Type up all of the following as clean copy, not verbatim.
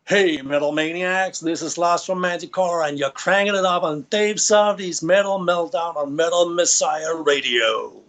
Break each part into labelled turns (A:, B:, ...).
A: Hey, Metal Maniacs, this is Lars from Manticora, and you're cranking it up on Dave Softee's Metal Meltdown on Metal Messiah Radio.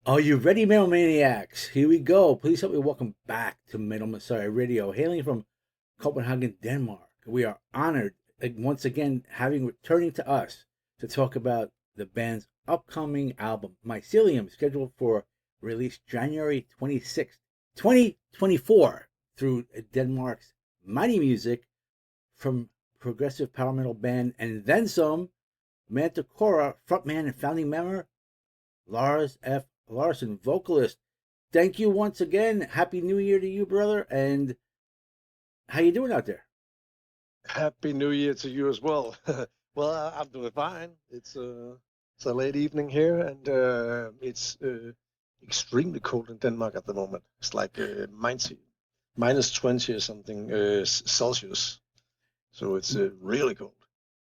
B: Are you ready, Metal Maniacs? Here we go. Please help me welcome back to Metal Messiah Radio, hailing from Copenhagen, Denmark. We are honored once again having returning to us to talk about the band's upcoming album, Mycelium, scheduled for release January 26th, 2024, through Denmark's Mighty Music from progressive power metal band and then some, Manticora frontman and founding member Lars F. Larsen, vocalist. Thank you once again. Happy New Year to you, brother. And how you doing out there?
C: Happy New Year to you as well. Well, I'm doing fine. It's a late evening here, and it's extremely cold in Denmark at the moment. It's like minus 20 or something Celsius. So it's really cold.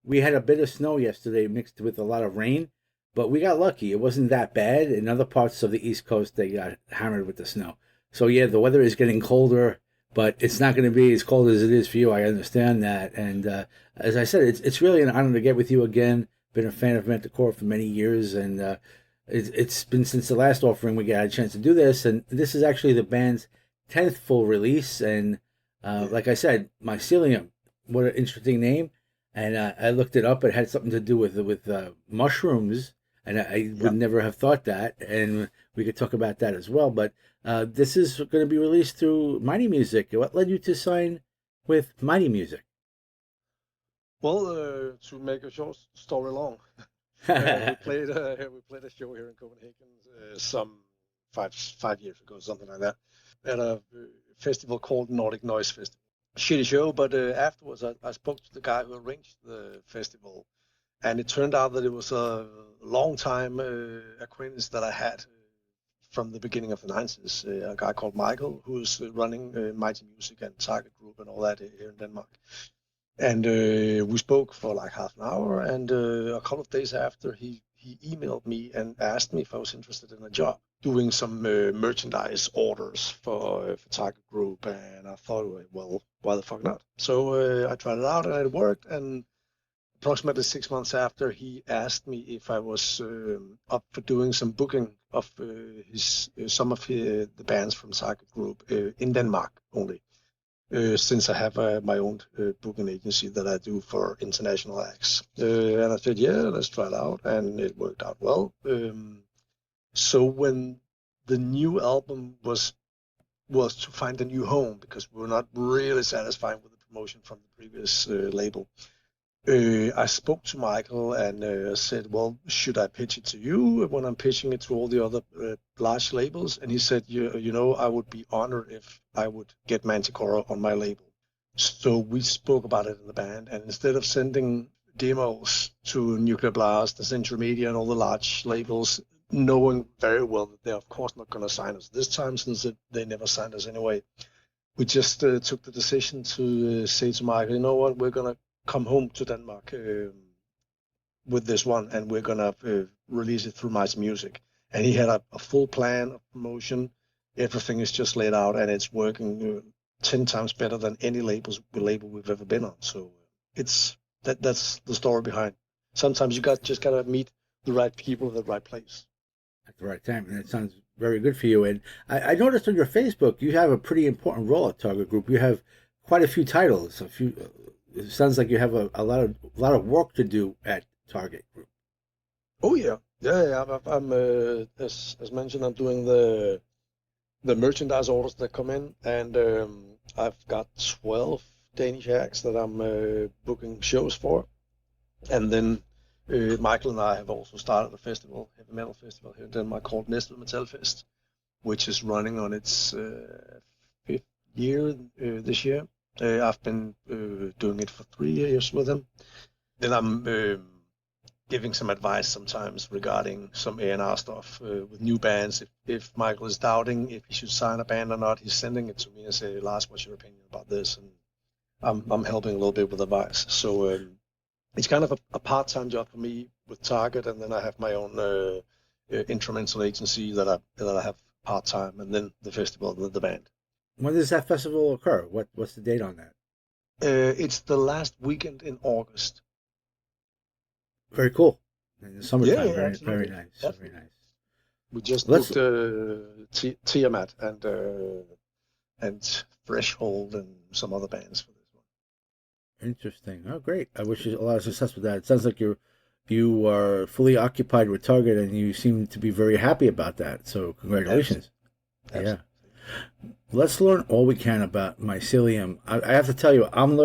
B: We had a bit of snow yesterday mixed with a lot of rain, but we got lucky. It wasn't that bad. In other parts of the East Coast, they got hammered with the snow. So, yeah, the weather is getting colder, but it's not going to be as cold as it is for you. I understand that. And as I said, it's really an honor to get with you again. Been a fan of Manticora for many years, and it's been since the last offering we got a chance to do this. And this is actually the band's 10th full release. And like I said, Mycelium, what an interesting name. And I looked it up. It had something to do with mushrooms. And I would never have thought that, and we could talk about that as well. But this is going to be released through Mighty Music. What led you to sign with Mighty Music?
C: Well, to make a short story long, we played a show here in Copenhagen some five years ago, something like that, at a festival called Nordic Noise Festival. Shitty show, but afterwards I spoke to the guy who arranged the festival. And it turned out that it was a long-time acquaintance that I had from the beginning of the 90s, a guy called Michael, who's running Mighty Music and Target Group and all that here in Denmark. And we spoke for like half an hour, and a couple of days after, he emailed me and asked me if I was interested in a job, doing some merchandise orders for Target Group. And I thought, well, why the fuck not? So I tried it out, and it worked, and approximately 6 months after, he asked me if I was up for doing some booking of some of the bands from Target Group in Denmark only, since I have my own booking agency that I do for international acts. And I said, yeah, let's try it out, and it worked out well. So when the new album was to find a new home, because we were not really satisfied with the promotion from the previous label, I spoke to Michael and said, well, should I pitch it to you when I'm pitching it to all the other large labels? And he said, you know, I would be honored if I would get Manticora on my label. So we spoke about it in the band, and instead of sending demos to Nuclear Blast, the Century Media, and all the large labels, knowing very well that they're of course not going to sign us this time, since they never signed us anyway, we just took the decision to say to Michael, you know what, we're going to come home to Denmark with this one, and we're gonna release it through Mighty Music. And he had a full plan of promotion. Everything is just laid out, and it's working 10 times better than any label we've ever been on. So that's the story behind. Sometimes you just gotta meet the right people at the right place
B: at the right time, and it sounds very good for you. And I noticed on your Facebook you have a pretty important role at Target Group. You have quite a few titles. It sounds like you have a lot of work to do at Target Group.
C: Oh yeah. I'm as mentioned, I'm doing the merchandise orders that come in, and I've got 12 Danish acts that I'm booking shows for, and then Michael and I have also started a festival, heavy metal festival here in Denmark called Næstved Metalfest, which is running on its 5th year this year. I've been doing it for 3 years with him. Then I'm giving some advice sometimes regarding some A&R stuff with new bands. If Michael is doubting if he should sign a band or not, he's sending it to me and say, Lars, what's your opinion about this? And I'm helping a little bit with advice. So it's kind of a part-time job for me with Target, and then I have my own instrumental agency that I have part-time, and then the festival with the band.
B: When does that festival occur? What's the date on that?
C: It's the last weekend in August.
B: Very cool. In the summertime,
C: Yeah,
B: very nice.
C: Definitely.
B: Very nice.
C: We just booked Tiamat and Threshold and some other bands for this one.
B: Interesting. Oh, great. I wish you a lot of success with that. It sounds like you are fully occupied with Target, and you seem to be very happy about that. So congratulations. Absolutely. Yeah. Let's learn all we can about Mycelium. I have to tell you, I'm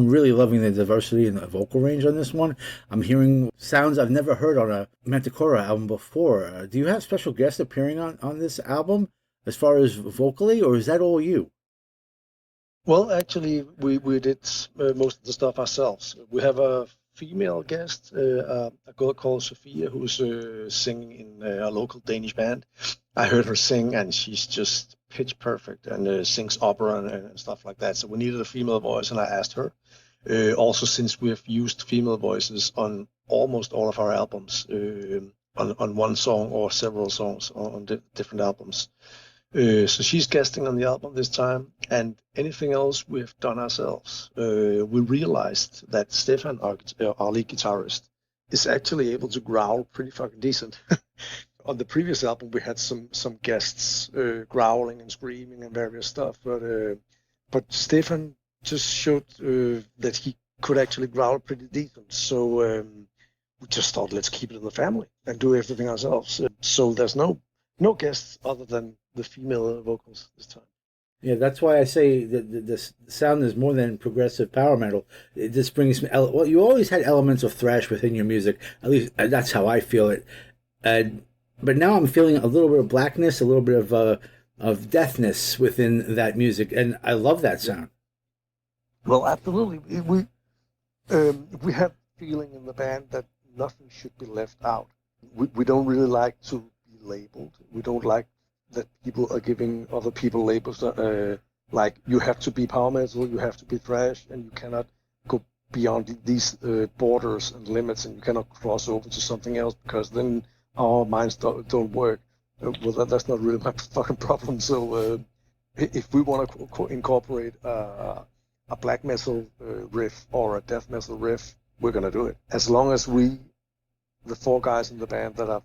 B: really loving the diversity in the vocal range on this one. I'm hearing sounds I've never heard on a Manticora album before. Do you have special guests appearing on this album as far as vocally, or is that all you?
C: Well, actually, we did most of the stuff ourselves. We have a female guest, a girl called Softee, who's singing in a local Danish band. I heard her sing, and she's just pitch perfect and sings opera and stuff like that. So we needed a female voice, and I asked her. Also, since we have used female voices on almost all of our albums, on one song or several songs on different albums. So she's guesting on the album this time, and anything else we've done ourselves. We realized that Stefan, our lead guitarist, is actually able to growl pretty fucking decent. On the previous album, we had some guests growling and screaming and various stuff, but Stefan just showed that he could actually growl pretty decent. So we just thought, let's keep it in the family and do everything ourselves. So there's no guests other than the female vocals this time.
B: Yeah, that's why I say that the sound is more than progressive power metal. It just brings me. Well, you always had elements of thrash within your music. At least that's how I feel it. But now I'm feeling a little bit of blackness, a little bit of deathness within that music, and I love that sound.
C: Well, absolutely. We have feeling in the band that nothing should be left out. We don't really like to be labeled. We don't like that people are giving other people labels like you have to be power metal, you have to be thrash, and you cannot go beyond these borders and limits, and you cannot cross over to something else because then our minds don't work. Well, that's not really my fucking problem. So if we want to incorporate a black metal riff or a death metal riff, we're going to do it. As long as the four guys in the band that are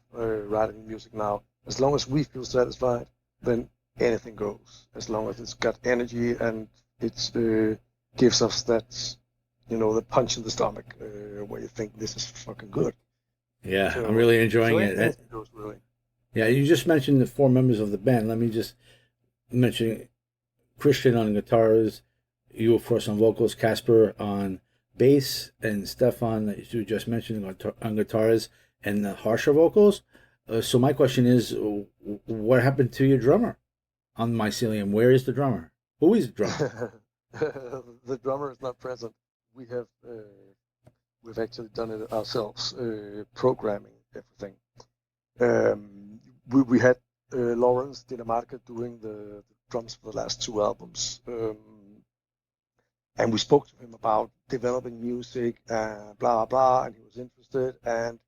C: writing music now, as long as we feel satisfied, then anything goes. As long as it's got energy and it gives us that, the punch in the stomach where you think this is fucking good.
B: Yeah, so, I'm really enjoying it.
C: Anything goes, really.
B: Yeah, you just mentioned the four members of the band. Let me just mention Kristian on guitars, you, of course, on vocals, Kasper on bass, and Stefan, that you just mentioned, on guitars and the harsher vocals. So my question is, what happened to your drummer on Mycelium? Where is the drummer? Who is the drummer?
C: The drummer is not present. We've actually done it ourselves, programming everything. We had Lawrence Dinamarca doing the drums for the last two albums. And we spoke to him about developing music, blah, blah, blah, and he was interested. And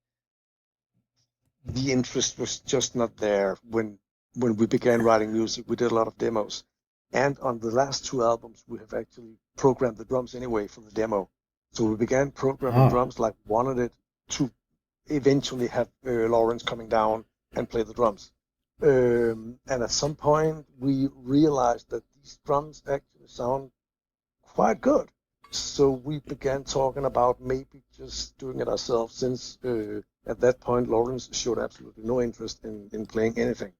C: the interest was just not there when we began writing music. We did a lot of demos. And on the last two albums, we have actually programmed the drums anyway for the demo. So we began programming drums like wanted it to eventually have Lawrence coming down and play the drums. And at some point, we realized that these drums actually sound quite good. So we began talking about maybe just doing it ourselves, since at that point Lawrence showed absolutely no interest in playing anything.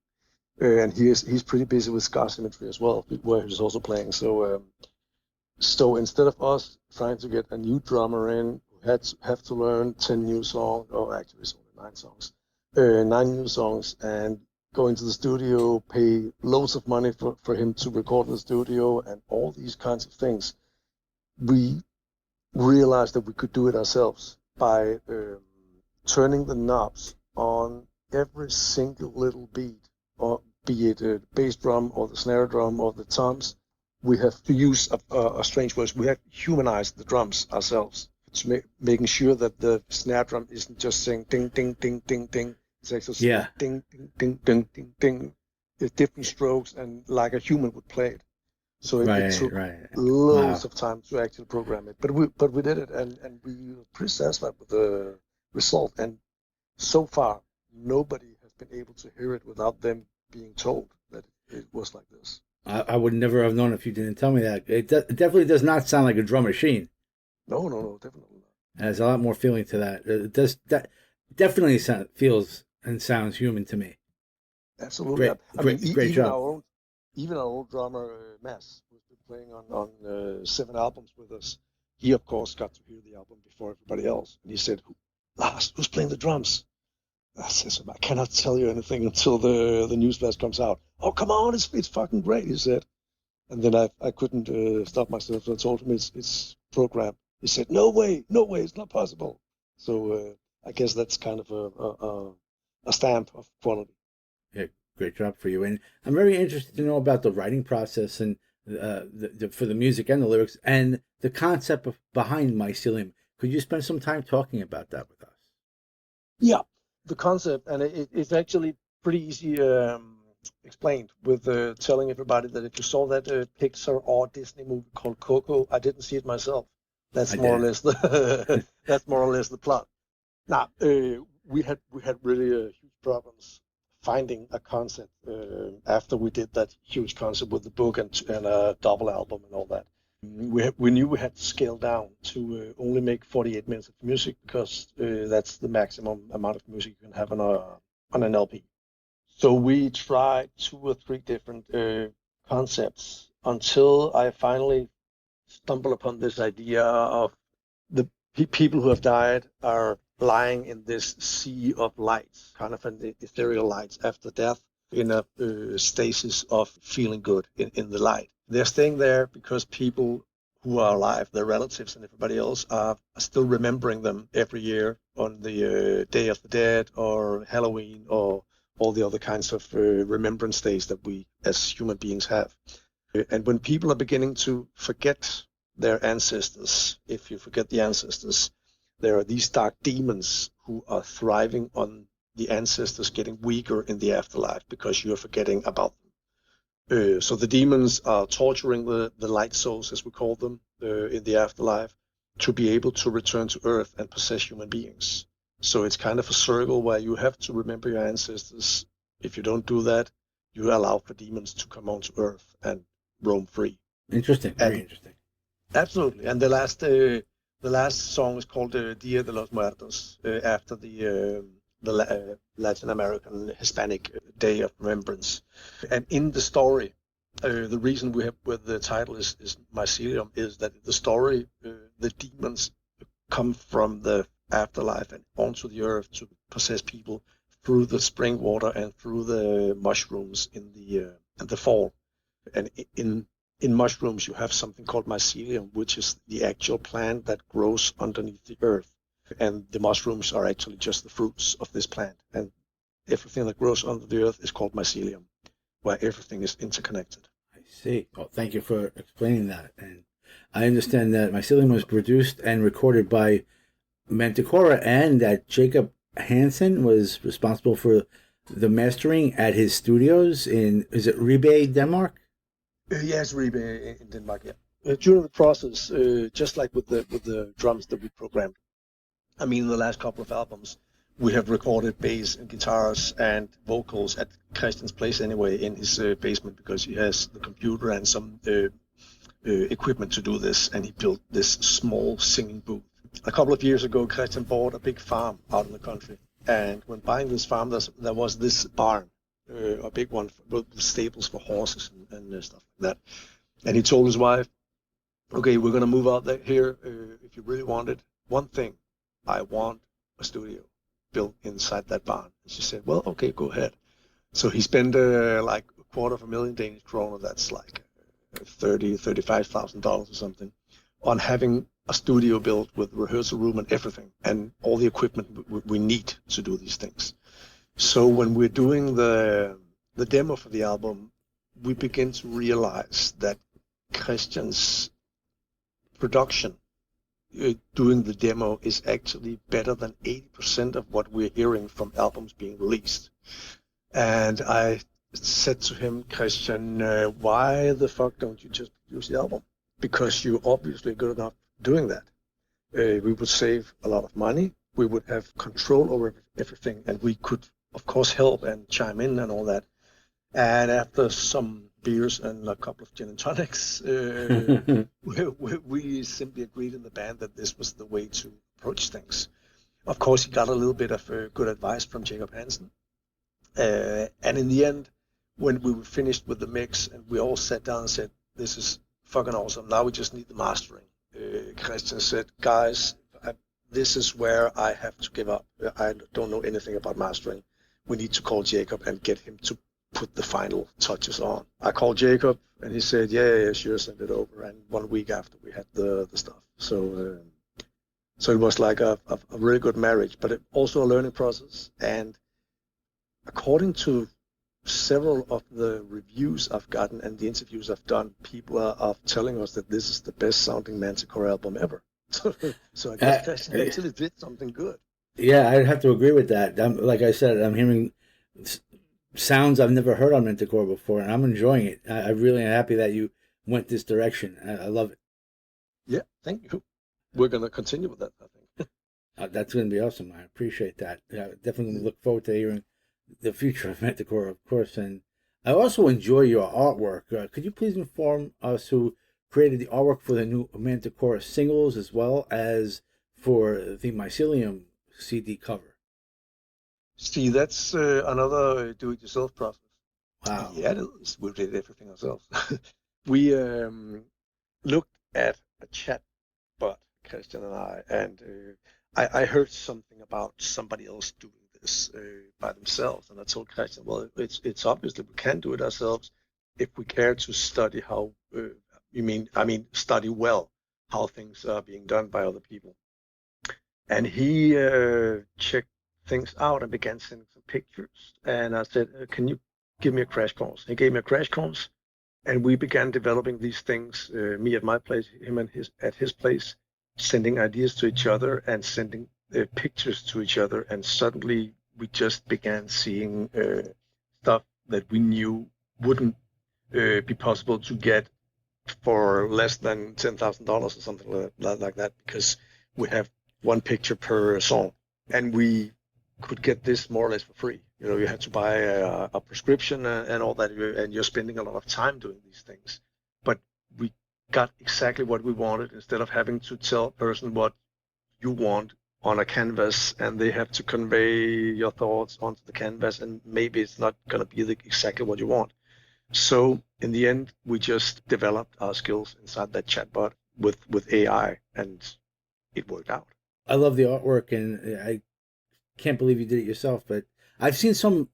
C: And he's pretty busy with Scar Symmetry as well, where he's also playing. So instead of us trying to get a new drummer in, we have to learn 10 new songs, or actually it's only 9 songs, 9 new songs, and go into the studio, pay loads of money for him to record in the studio, and all these kinds of things. We realized that we could do it ourselves by turning the knobs on every single little beat, or be it a bass drum or the snare drum or the toms. We have to use a strange word. We have humanized the drums ourselves, making sure that the snare drum isn't just saying ding, ding, ding, ding, ding. It's actually saying ding, ding, ding, ding, ding, ding. It's different strokes, and like a human would play it. So it took loads of time to actually program it. But we did it, and we were pretty satisfied with the result. And so far, nobody has been able to hear it without them being told that it was like this.
B: I would never have known if you didn't tell me that. It definitely does not sound like a drum machine.
C: No, definitely not.
B: It has a lot more feeling to that. It does that definitely feels and sounds human to me.
C: Absolutely.
B: Great job.
C: Even our old drummer Mads, who's been playing on 7 albums with us, he of course got to hear the album before everybody else, and he said, "Lars, who's playing the drums?" I said, "I cannot tell you anything until the newsflash comes out." "Oh, come on, it's fucking great," he said. And then I couldn't stop myself. So I told him it's programmed. He said, no way, it's not possible. So I guess that's kind of a stamp of quality.
B: Yeah, great job for you. And I'm very interested to know about the writing process and for the music and the lyrics and the concept behind Mycelium. Could you spend some time talking about that with us?
C: Yeah, the concept, and it's actually pretty easy explained with telling everybody that if you saw that Pixar or Disney movie called Coco, I didn't see it myself. That's more or less the plot. Now we had really huge problems finding a concept after we did that huge concept with the book and a double album and all that. We knew we had to scale down to only make 48 minutes of music because that's the maximum amount of music you can have on an LP. So we tried 2 or 3 different concepts until I finally stumbled upon this idea of the people who have died are lying in this sea of lights, kind of an ethereal lights after death, in a stasis of feeling good in the light. They're staying there because people who are alive, their relatives and everybody else, are still remembering them every year on the Day of the Dead or Halloween or all the other kinds of remembrance days that we as human beings have. And when people are beginning to forget their ancestors, if you forget the ancestors, there are these dark demons who are thriving on the ancestors getting weaker in the afterlife because you are forgetting about them. So the demons are torturing the light souls, as we call them, in the afterlife, to be able to return to Earth and possess human beings. So it's kind of a circle where you have to remember your ancestors. If you don't do that, you allow for demons to come onto Earth and roam free.
B: Interesting, very interesting.
C: Absolutely. And the last song is called Dia de los Muertos, after the Latin American Hispanic Day of Remembrance. And in the story, the reason we have with the title is Mycelium is that the story, the demons come from the afterlife and onto the earth to possess people through the spring water and through the mushrooms in the fall. And in mushrooms you have something called mycelium, which is the actual plant that grows underneath the earth. And the mushrooms are actually just the fruits of this plant. And everything that grows under the earth is called mycelium, where everything is interconnected.
B: I see. Well, thank you for explaining that. And I understand that Mycelium was produced and recorded by Manticora, and that Jacob Hansen was responsible for the mastering at his studios in, is it Ribe, Denmark?
C: Yes, Ribe in Denmark, yeah. During the process, just like with the drums that we programmed, I mean, in the last couple of albums, we have recorded bass and guitars and vocals at Kristian's place anyway, in his basement, because he has the computer and some equipment to do this, and he built this small singing booth. A couple of years ago, Kristian bought a big farm out in the country, and when buying this farm, there was this barn, a big one with stables for horses and stuff like that. And he told his wife, okay, we're going to move out there here. If you really want it, one thing, I want a studio built inside that barn. And she said, well, okay, go ahead. So he spent like $250,000 Danish kroner, that's like $35,000 or something, on having a studio built with rehearsal room and everything, and all the equipment we need to do these things. So when we're doing the demo for the album, we begin to realize that Kristian's production doing the demo is actually better than 80% of what we're hearing from albums being released. And I said to him, Kristian, why the fuck don't you just produce the album? Because you're obviously good enough doing that. We would save a lot of money. We would have control over everything, and we could of course, help and chime in and all that. And after some beers and a couple of gin and tonics, we simply agreed in the band that this was the way to approach things. Of course, he got a little bit of good advice from Jacob Hansen. And in the end, when we were finished with the mix and we all sat down and said, this is fucking awesome, now we just need the mastering. Kristian said, guys, this is where I have to give up. I don't know anything about mastering. We need to call Jacob and get him to put the final touches on. I called Jacob and he said, yeah, sure, send it over. And 1 week after we had the stuff. So it was like a really good marriage, but also a learning process. And according to several of the reviews I've gotten and the interviews I've done, people are telling us that this is the best sounding Manticora album ever. So I guess Kristian actually did something good.
B: Yeah, I'd have to agree with that. Like I said, I'm hearing sounds I've never heard on Manticora before, and I'm enjoying it. I really am happy that you went this direction. I love it.
C: Yeah, thank you. We're going to continue with that, I think.
B: That's going to be awesome. I appreciate that. Definitely look forward to hearing the future of Manticora, of course. And I also enjoy your artwork. Could you please inform us who created the artwork for the new Manticora singles as well as for the Mycelium CD cover?
C: See, that's another do-it-yourself process.
B: Wow.
C: Yeah, it is. We did everything ourselves. We looked at a chat bot, Kristian and I heard something about somebody else doing this by themselves, and I told Kristian, well, it's obviously we can do it ourselves if we care to study how. Study well how things are being done by other people. And he checked things out and began sending some pictures. And I said, can you give me a crash course? He gave me a crash course, and we began developing these things, me at my place, him and at his place, sending ideas to each other and sending pictures to each other. And suddenly we just began seeing stuff that we knew wouldn't be possible to get for less than $10,000 or something like that, because we have one picture per song, and we could get this more or less for free. You know, you had to buy a prescription and all that, and you're spending a lot of time doing these things. But we got exactly what we wanted, instead of having to tell a person what you want on a canvas, and they have to convey your thoughts onto the canvas, and maybe it's not going to be exactly what you want. So in the end, we just developed our skills inside that chatbot with AI, and it worked out.
B: I love the artwork, and I can't believe you did it yourself, but I've seen some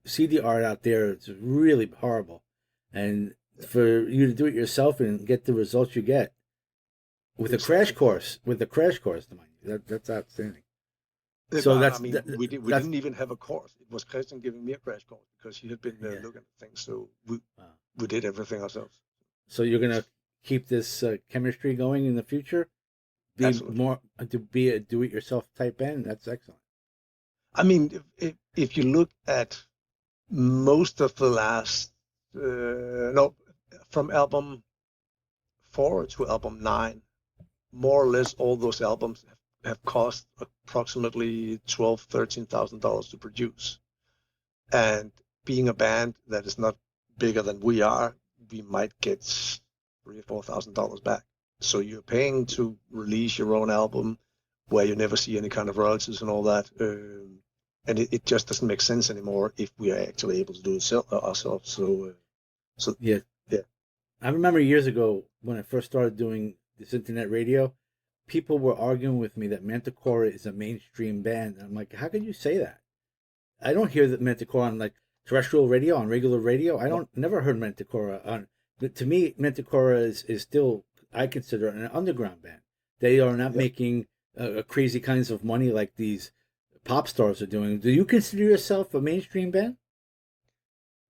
B: CD art out there. It's really horrible. And for you to do it yourself and get the results you get with a crash course, to mind you, that's outstanding. So
C: we didn't even have a course. It was Kristian giving me a crash course because he had been looking at things. So we did everything ourselves.
B: So you're gonna keep this chemistry going in the future? Be a do-it-yourself type band. That's excellent.
C: I mean, if you look at most of the last from album 4 to album 9, more or less all those albums have cost approximately $12,000-$13,000 to produce. And being a band that is not bigger than we are, we might get $3,000 or $4,000 back. So you're paying to release your own album where you never see any kind of royalties and all that. And it just doesn't make sense anymore if we are actually able to do it ourselves. So yeah.
B: I remember years ago when I first started doing this internet radio, people were arguing with me that Manticora is a mainstream band. I'm like, how could you say that? I don't hear that Manticora on like terrestrial radio, on regular radio. Never heard Manticora on. To me, Manticora is still, I consider, an underground band. They are not making crazy kinds of money like these pop stars are doing. Do you consider yourself a mainstream band?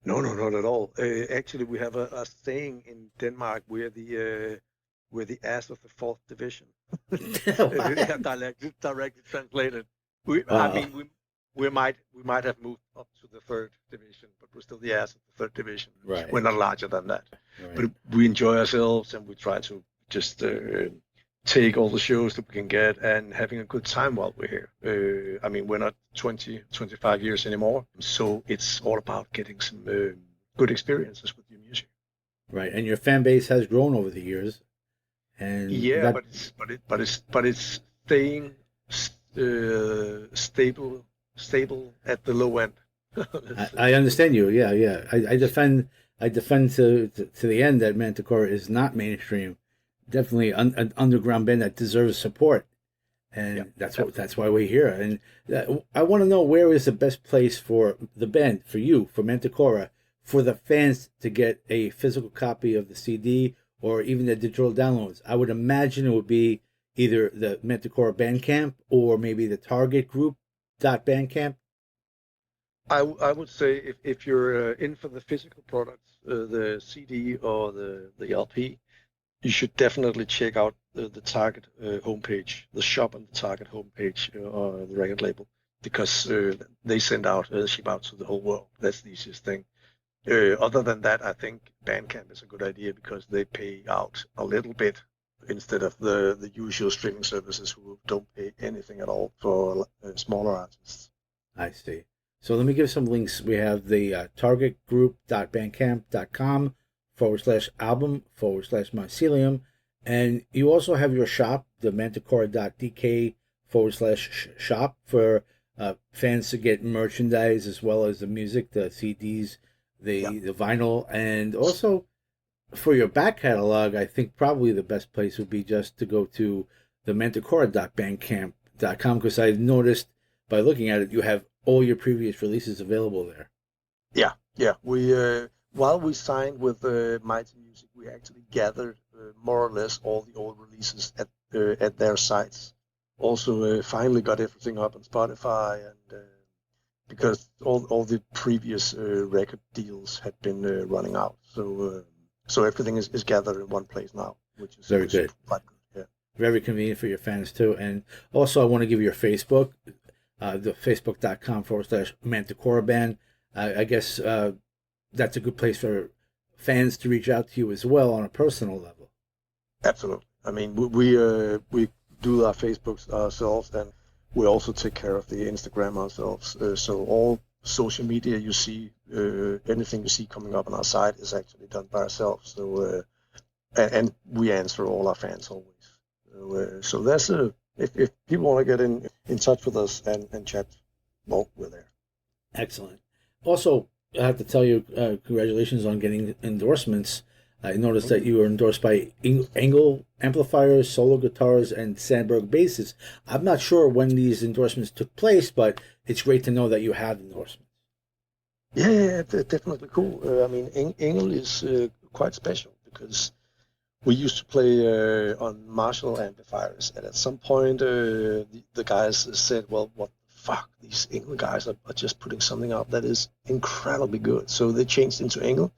C: No, not at all. Actually, we have a saying in Denmark: we're the ass of the 4th division. directly translated. We might have moved up to the 3rd division, but we're still the ass of the 3rd division.
B: Right.
C: We're not larger than that.
B: Right.
C: But we enjoy ourselves, and we try to just take all the shows that we can get and having a good time while we're here. I mean, we're not 20, 25 years anymore, so it's all about getting some good experiences with your music.
B: Right, and your fan base has grown over the years, and
C: yeah, but it's staying stable at the low end.
B: I understand you. Yeah. I defend to the end that Manticora is not mainstream. Definitely an underground band that deserves support, and that's why we're here. And I want to know, where is the best place for the band, for you, for Manticora, for the fans to get a physical copy of the CD or even the digital downloads? I would imagine it would be either the Manticora Bandcamp or maybe the Target Group .bandcamp.
C: I would say if you're in for the physical products, the CD or the LP, you should definitely check out the Target homepage, the shop on the Target homepage or the record label, because they ship out to the whole world. That's the easiest thing. Other than that, I think Bandcamp is a good idea because they pay out a little bit instead of the usual streaming services who don't pay anything at all for smaller artists.
B: I see. So let me give some links. We have the targetgroup.bandcamp.com/album/Mycelium. And you also have your shop, the manticora.dk/shop, for fans to get merchandise as well as the music, the CDs, the vinyl. And also for your back catalog, I think probably the best place would be just to go to the manticora.bandcamp.com, because I've noticed by looking at it, you have all your previous releases available there.
C: Yeah. We while we signed with Mighty Music, we actually gathered more or less all the old releases at their sites. Also, finally got everything up on Spotify, and because all the previous record deals had been running out, so everything is gathered in one place now, which is
B: very good.
C: Quite good. Yeah.
B: Very convenient for your fans too. And also, I want to give you your Facebook. The facebook.com/Manticora Band. I guess that's a good place for fans to reach out to you as well on a personal level.
C: Absolutely. I mean, we do our Facebooks ourselves, and we also take care of the Instagram ourselves. So all social media you see, anything you see coming up on our site is actually done by ourselves. So and we answer all our fans always. So that's if people want to get in touch with us and chat, well, we're there.
B: Excellent. Also, I have to tell you, congratulations on getting endorsements. I noticed that you were endorsed by Engel amplifiers, solo guitars, and Sandberg basses. I'm not sure when these endorsements took place, but it's great to know that you have endorsements.
C: Yeah, definitely cool. I mean, Engel is quite special because we used to play on Marshall amplifiers, and at some point the guys said, well, what the fuck, these Engel guys are just putting something out that is incredibly good. So they changed into Engel,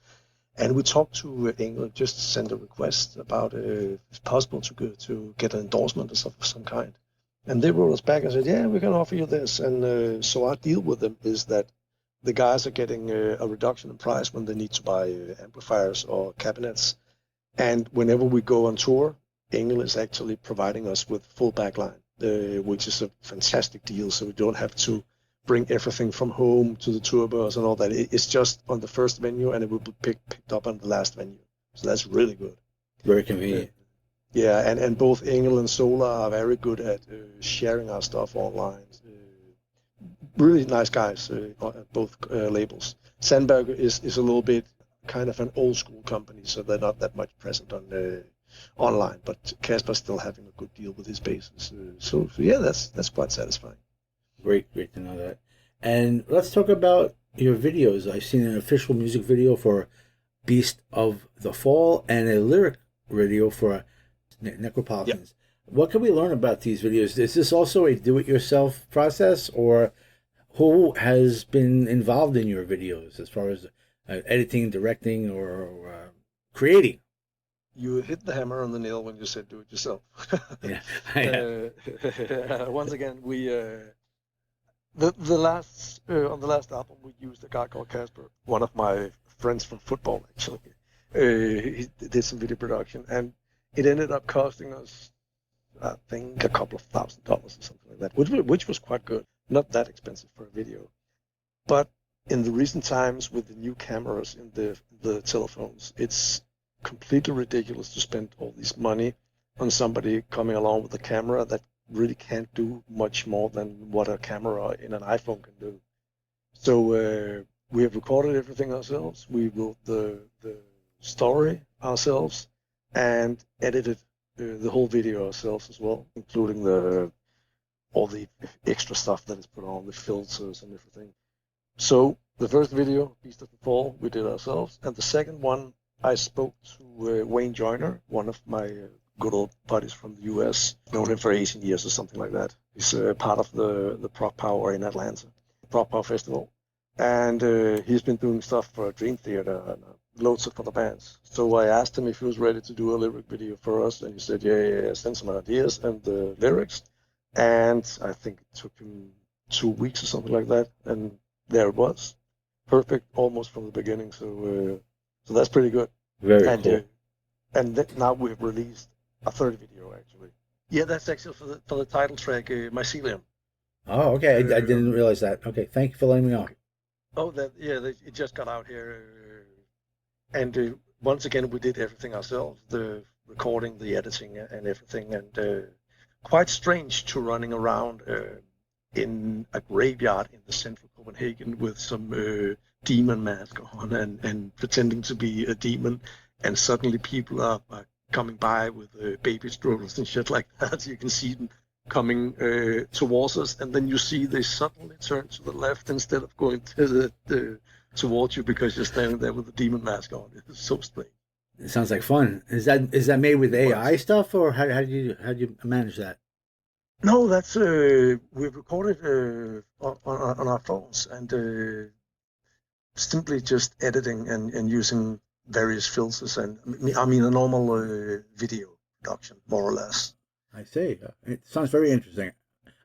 C: and we talked to Engel, just sent a request about if it's possible to get an endorsement of some kind. And they wrote us back and said, yeah, we can offer you this. And so our deal with them is that the guys are getting a reduction in price when they need to buy amplifiers or cabinets. And whenever we go on tour, Engel is actually providing us with full backline, which is a fantastic deal. So we don't have to bring everything from home to the tour bus and all that. It's just on the first venue, and it will be picked up on the last venue. So that's really good.
B: Very convenient.
C: Yeah, and both Engel and Solar are very good at sharing our stuff online. Really nice guys at both labels. Sandberg is a little bit kind of an old school company, so they're not that much present on online. But Kasper's still having a good deal with his basses. So yeah, that's quite satisfying.
B: Great to know that. And let's talk about your videos. I've seen an official music video for Beast of the Fall and a lyric video for Necropolitans. Yep. What can we learn about these videos? Is this also a do-it-yourself process, or who has been involved in your videos as far as editing, directing, or creating?
C: You hit the hammer on the nail when you said do it yourself.
B: Yeah.
C: Once again, we on the last album we used a guy called Kasper, one of my friends from football actually. He did some video production, and it ended up costing us I think a couple of $1,000 or something like that, which was quite good. Not that expensive for a video. But in the recent times with the new cameras in the telephones, it's completely ridiculous to spend all this money on somebody coming along with a camera that really can't do much more than what a camera in an iPhone can do. So we have recorded everything ourselves. We wrote the story ourselves and edited the whole video ourselves as well, including all the extra stuff that is put on, the filters and everything. So the first video, Beast of the Fall, we did ourselves. And the second one, I spoke to Wayne Joyner, one of my good old buddies from the US. Known him for 18 years or something like that. He's part of the Prog Power in Atlanta, Prog Power Festival. And he's been doing stuff for Dream Theater and loads of other bands. So I asked him if he was ready to do a lyric video for us. And he said, yeah, send some ideas and the lyrics. And I think it took him 2 weeks or something like that. And there it was. Perfect, almost from the beginning. So that's pretty good.
B: Very cool.
C: Now we've released a third video, actually. Yeah, that's actually for the title track, Mycelium.
B: Oh, okay. I didn't realize that. Okay, thank you for letting me know.
C: Oh, it just got out here. And once again, we did everything ourselves, the recording, the editing, and everything. And quite strange to running around in a graveyard in the central Copenhagen with some demon mask on and pretending to be a demon. And suddenly people are coming by with baby strollers and shit like that. You can see them coming towards us, and then you see they suddenly turn to the left instead of going towards you because you're standing there with a demon mask on. It's so strange.
B: It sounds like fun. Is that made with AI stuff, or how do you manage that?
C: No, that's we've recorded on our phones and simply just editing and using various filters and I mean a normal video production, more or less.
B: I see. It sounds very interesting.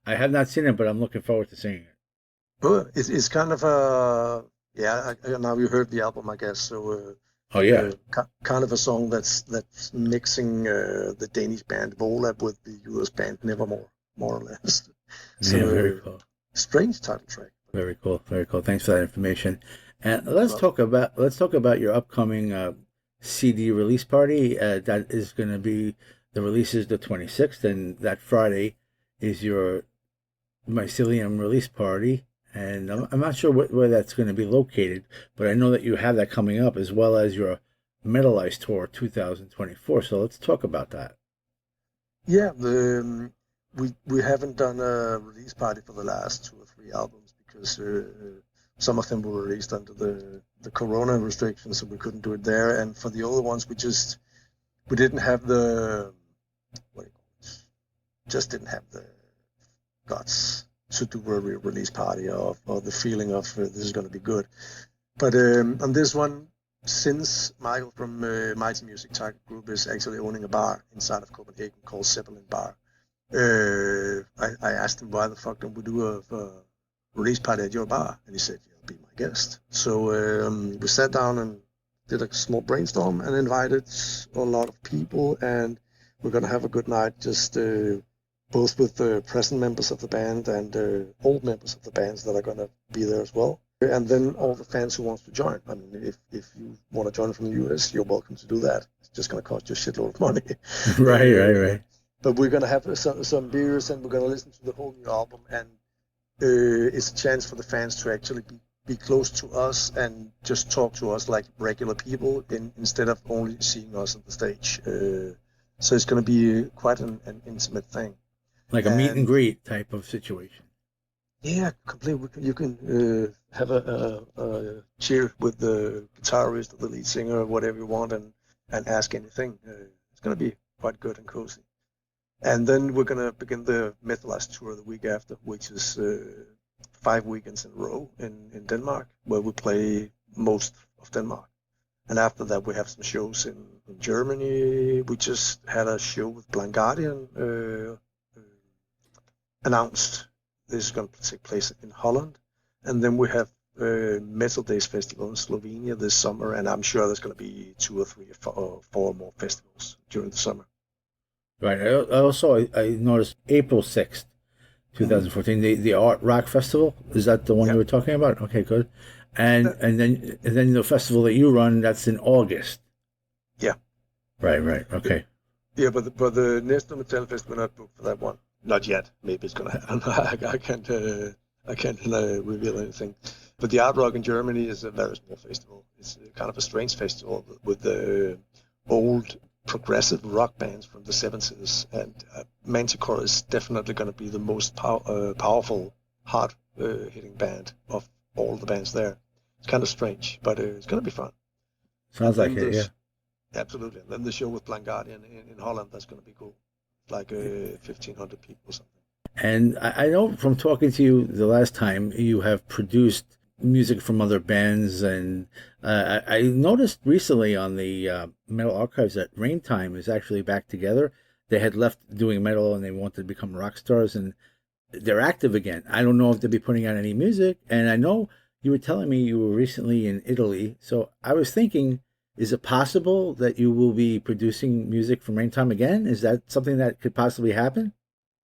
B: I have not seen it, but I'm looking forward to seeing it.
C: Well, it's kind of a now you heard the album, I guess. So kind of a song that's mixing the Danish band Volab with the US band Nevermore, more or less. So,
B: yeah, very cool.
C: Strange title track.
B: Very cool. Very cool. Thanks for that information. And let's talk about your upcoming CD release party. That is going to be, the release is the 26th, and that Friday is your Mycelium release party. And I'm not sure where that's going to be located, but I know that you have that coming up, as well as your Metalize Tour 2024. So let's talk about that.
C: Yeah, we haven't done a release party for the last 2 or 3 albums because some of them were released under the Corona restrictions, so we couldn't do it there. And for the other ones, we didn't have just didn't have the guts to do a release party or the feeling of this is going to be good. But on this one, since Michael from Mighty Music Target Group is actually owning a bar inside of Copenhagen called Zeppelin Bar, I asked him, why the fuck don't we do a release party at your bar? And he said, you'll be my guest. So we sat down and did a small brainstorm and invited a lot of people, and we're going to have a good night, just both with the present members of the band and old members of the bands that are going to be there as well. And then all the fans who want to join. I mean, if you want to join from the US, you're welcome to do that. It's just going to cost you a shitload of money.
B: Right.
C: But we're going to have some beers, and we're going to listen to the whole new album. And it's a chance for the fans to actually be close to us and just talk to us like regular people instead of only seeing us on the stage. So it's going to be quite an intimate thing.
B: Like a meet and greet type of situation.
C: Yeah, completely. You can have a cheer with the guitarist or the lead singer or whatever you want and ask anything. It's going to be quite good and cozy. And then we're going to begin the Metalize Tour the week after, which is 5 weekends in a row in Denmark, where we play most of Denmark. And after that, we have some shows in Germany. We just had a show with Blind Guardian announced. This is going to take place in Holland. And then we have Metal Days Festival in Slovenia this summer, and I'm sure there's going to be 2 or 3 or 4 more festivals during the summer.
B: Right. I noticed April 6th, 2014, the Art Rock Festival. Is that the one you were talking about? Okay, good. And then the festival that you run, that's in August.
C: Yeah.
B: Right. Okay.
C: Yeah, but the National Metal Fest, we're not booked for that one. Not yet. Maybe it's gonna happen. I can't reveal anything. But the Art Rock in Germany is a very small festival. It's kind of a strange festival with the old progressive rock bands from the 70s, and Manticora is definitely going to be the most powerful, hard-hitting band of all the bands there. It's kind of strange, but it's going to be fun.
B: Sounds like it, yeah.
C: Absolutely. And then the show with Blind Guardian in Holland, that's going to be cool. Like 1,500 people or something.
B: And I know from talking to you the last time, you have produced music from other bands, and I noticed recently on the Metal Archives that Raintime is actually back together. They had left doing metal and they wanted to become rock stars, and they're active again. I don't know if they'll be putting out any music, and I know you were telling me you were recently in Italy, so I was thinking, is it possible that you will be producing music from Raintime again? Is that something that could possibly happen?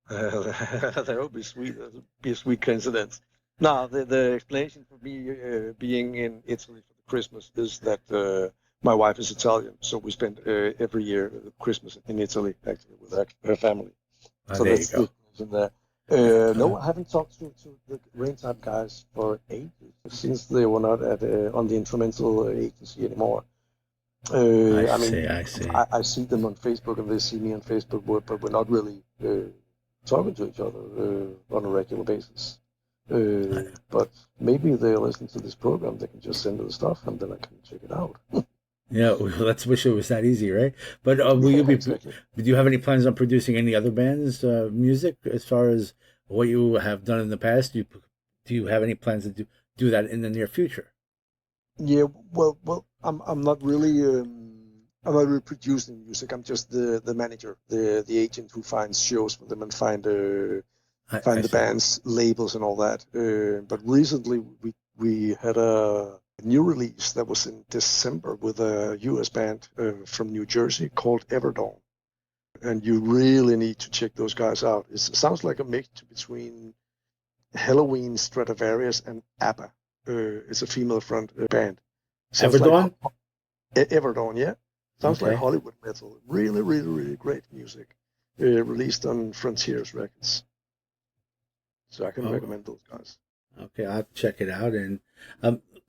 C: That would be sweet. That would be a sweet coincidence. Now, the explanation for me being in Italy for Christmas is that my wife is Italian, so we spend every year Christmas in Italy, actually, with her family. So
B: there
C: that's
B: you
C: the there. No, I haven't talked to the Raintime guys for ages, since they were not on the instrumental agency anymore.
B: I see.
C: I see them on Facebook and they see me on Facebook, but we're not really talking to each other on a regular basis. But maybe they'll listen to this program. They can just send me the stuff and then I can check it out.
B: Yeah, well, let's wish it was that easy, right? But will you be? Exactly. Do you have any plans on producing any other bands' music as far as what you have done in the past? Do you have any plans to do that in the near future?
C: Yeah, well, I'm not really producing music. I'm just the manager, the agent who finds shows for them and find the band's labels and all that. But recently we had a new release that was in December with a US band from New Jersey called Everdawn, and you really need to check those guys out. It sounds like a mix between Halloween, Stratovarius, and ABBA. It's a female front band.
B: Everdawn?
C: Like Everdawn, yeah. Sounds like Hollywood metal. Really, really, really great music. Released on Frontiers Records. So I can recommend those guys.
B: Okay, I'll check it out. And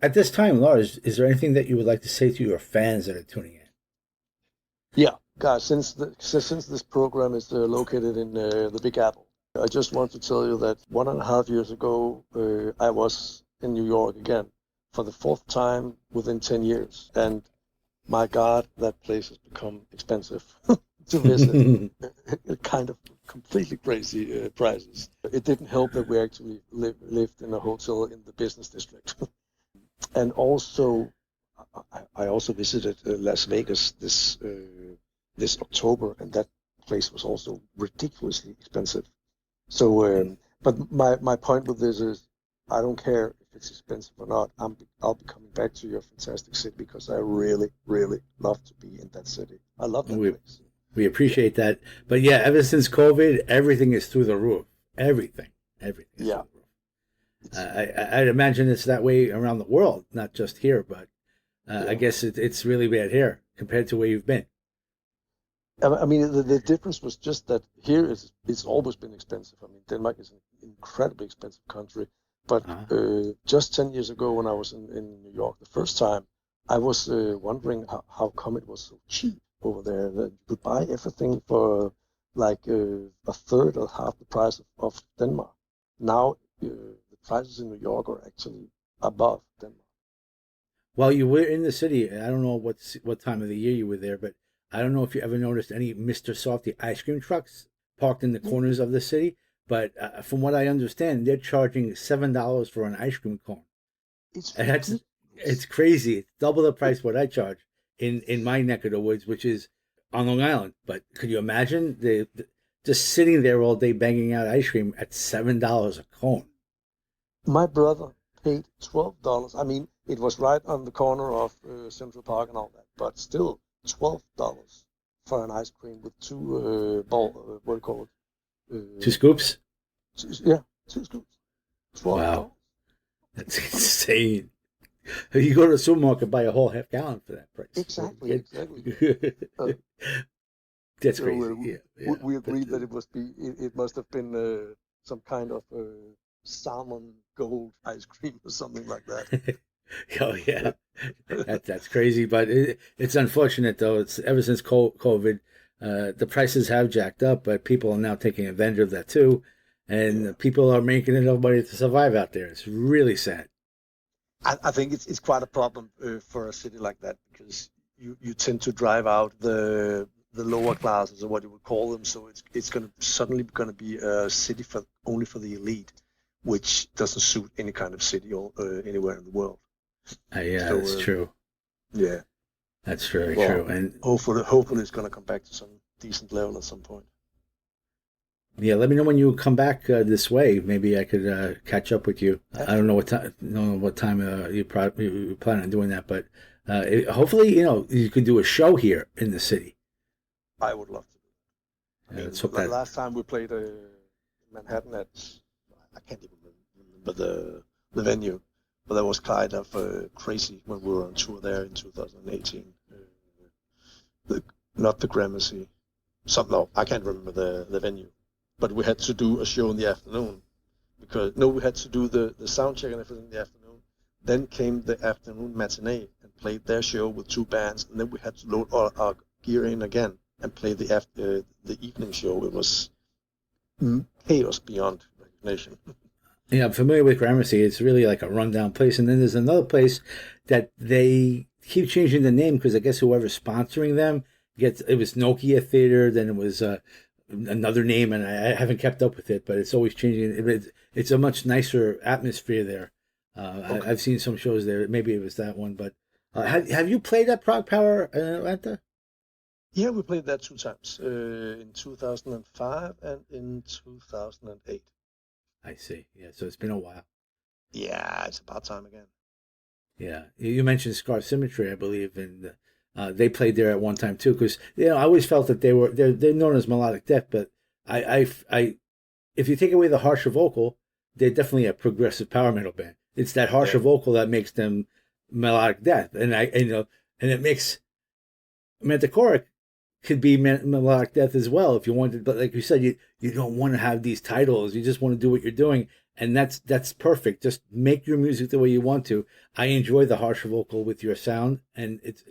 B: at this time, Lars, is there anything that you would like to say to your fans that are tuning in?
C: Yeah, guys, since this program is located in the Big Apple, I just want to tell you that 1.5 years ago, I was in New York again for the 4th time within 10 years. And my God, that place has become expensive to visit. Kind of completely crazy prices. It didn't help that we actually lived in a hotel in the business district. And also, I also visited Las Vegas this October, and that place was also ridiculously expensive. So, but my point with this is, I don't care if it's expensive or not. I'll be coming back to your fantastic city because I really, really love to be in that city. I love that place.
B: We appreciate that. But yeah, ever since COVID, everything is through the roof. Everything is through the roof. I'd imagine it's that way around the world, not just here, but I guess it's really bad here compared to where you've been.
C: I mean, the difference was just that here it's always been expensive. I mean, Denmark is an incredibly expensive country. But just 10 years ago when I was in New York the first time, I was wondering how come it was so cheap over there. That you could buy everything for like a third or half the price of Denmark. Now the prices in New York are actually above Denmark.
B: While you were in the city, I don't know what time of the year you were there, but I don't know if you ever noticed any Mr. Softee ice cream trucks parked in the corners of the city. But from what I understand, they're charging $7 for an ice cream cone. It's crazy. It's double the price what I charge in my neck of the woods, which is on Long Island. But could you imagine just sitting there all day banging out ice cream at $7 a cone?
C: My brother paid $12. I mean, it was right on the corner of Central Park and all that, but still $12 for an ice cream with two ball. What do you call it?
B: 2 scoops?
C: Yeah, 2 scoops. 12
B: Wow,
C: balls.
B: that's insane. You go to the supermarket, buy a whole half gallon for that price.
C: Exactly.
B: That's
C: So
B: crazy. Yeah.
C: we agreed that it must have been some kind of salmon gold ice cream or something like that.
B: Oh yeah, that's crazy. But it's unfortunate though. It's ever since COVID, the prices have jacked up, but people are now taking advantage of that too, and people are making enough money to survive out there. It's really sad.
C: I think it's quite a problem for a city like that, because you tend to drive out the lower classes, or what you would call them. So it's suddenly going to be a city only for the elite, which doesn't suit any kind of city or anywhere in the world.
B: Yeah,
C: So,
B: that's true.
C: Yeah,
B: That's very true. And
C: hopefully it's going to come back to some decent level at some point.
B: yeah, let me know when you come back this way. Maybe I could catch up with you. I don't know what time you plan on doing that, but hopefully you could do a show here in the city.
C: I would love to.
B: Let's hope that.
C: Last time we played Manhattan I can't even remember the venue, but that was kind of crazy when we were on tour there in 2018. Not the Gramercy. No, I can't remember the venue. But we had to do a show in the afternoon, we had to do the sound check and everything in the afternoon. Then came the afternoon matinee and played their show with 2 bands, and then we had to load our gear in again and play the evening show. It was chaos beyond recognition.
B: Yeah, I'm familiar with Gramercy. It's really like a rundown place. And then there's another place that they keep changing the name because I guess whoever's sponsoring them it was Nokia Theater, then it was another name, and I haven't kept up with it, but it's always changing. It's a much nicer atmosphere there. Okay. I've seen some shows there. Maybe it was that one, but have you played at Prog Power in Atlanta?
C: Yeah, we played that 2 times, in 2005 and in 2008.
B: I see. Yeah, so it's been a while.
C: Yeah, it's about time again.
B: Yeah, you mentioned Scar Symmetry, I believe, and they played there at one time too. Because I always felt that they're known as melodic death, but I if you take away the harsher vocal, they're definitely a progressive power metal band. It's that harsher vocal that makes them melodic death, and it makes Manticora could be melodic death as well if you wanted. But like you said, you don't want to have these titles. You just want to do what you're doing, and that's perfect. Just make your music the way you want to. I enjoy the harsher vocal with your sound, and it's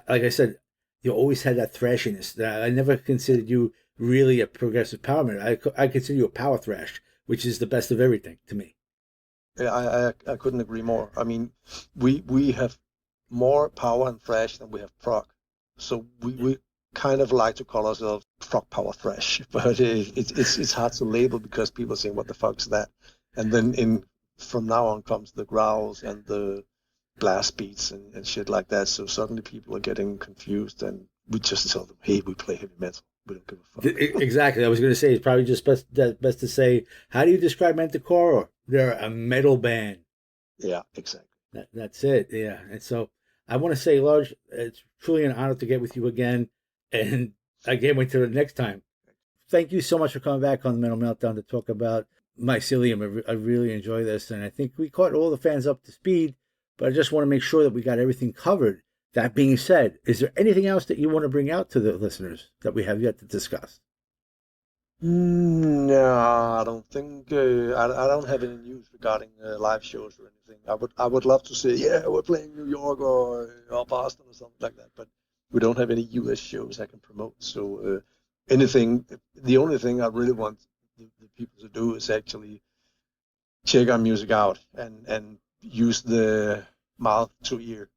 B: like I said, you always had that thrashiness. I never considered you really a progressive power metal. I consider you a power thrash, which is the best of everything to me.
C: Yeah, I couldn't agree more. I mean, we have more power and thrash than we have prog, so we kind of like to call ourselves prog power thrash, but it's hard to label because people say, what the fuck's that? And then from now on comes the growls and the blast beats and shit like that, so suddenly people are getting confused, and we just tell them, hey, we play heavy metal. We don't give a fuck.
B: Exactly. I was going to say, it's probably just best to say, how do you describe Manticora? They're a metal band.
C: Yeah, exactly.
B: That's it. Yeah. And so I want to say, Lars, it's truly an honor to get with you again. And I can't wait till the next time. Thank you so much for coming back on the Metal Meltdown to talk about Mycelium. I really enjoy this. And I think we caught all the fans up to speed, but I just want to make sure that we got everything covered. That being said, is there anything else that you want to bring out to the listeners that we have yet to discuss?
C: No, I don't think I don't have any news regarding live shows or anything. I would love to say, yeah, we're playing New York or Boston or something like that, but we don't have any US shows I can promote. So the only thing I really want the people to do is actually check our music out and use the mouth to ear.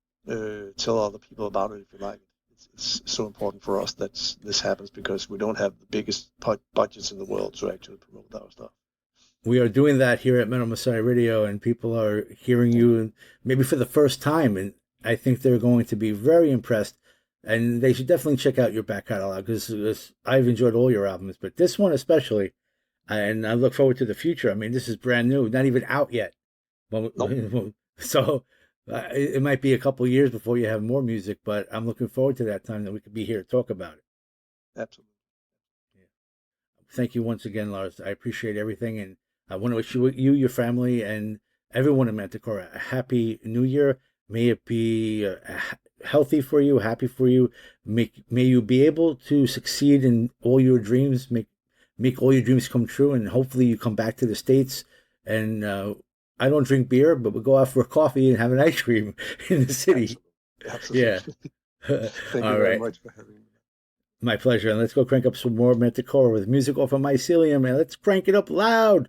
C: Tell other people about it if you like it. It's so important for us that this happens because we don't have the biggest budgets in the world to actually promote our stuff.
B: We are doing that here at Metal Messiah Radio, and people are hearing you maybe for the first time, and I think they're going to be very impressed, and they should definitely check out your back catalog because I've enjoyed all your albums, but this one especially, and I look forward to the future. I mean, this is brand new, not even out yet. Nope. So it might be a couple of years before you have more music, but I'm looking forward to that time that we could be here to talk about it.
C: Absolutely.
B: Thank you once again, Lars. I appreciate everything, and I want to wish you, your family, and everyone in Manticora a happy New Year. May it be healthy for you, happy for you. May you be able to succeed in all your dreams. Make all your dreams come true, and hopefully you come back to the States. And I don't drink beer, but we'll go out for a coffee and have an ice cream in the city.
C: Absolutely.
B: Yeah.
C: Thank
B: All
C: you very
B: right.
C: much for having me.
B: My pleasure. And let's go crank up some more Manticora with music off of Mycelium, and let's crank it up loud.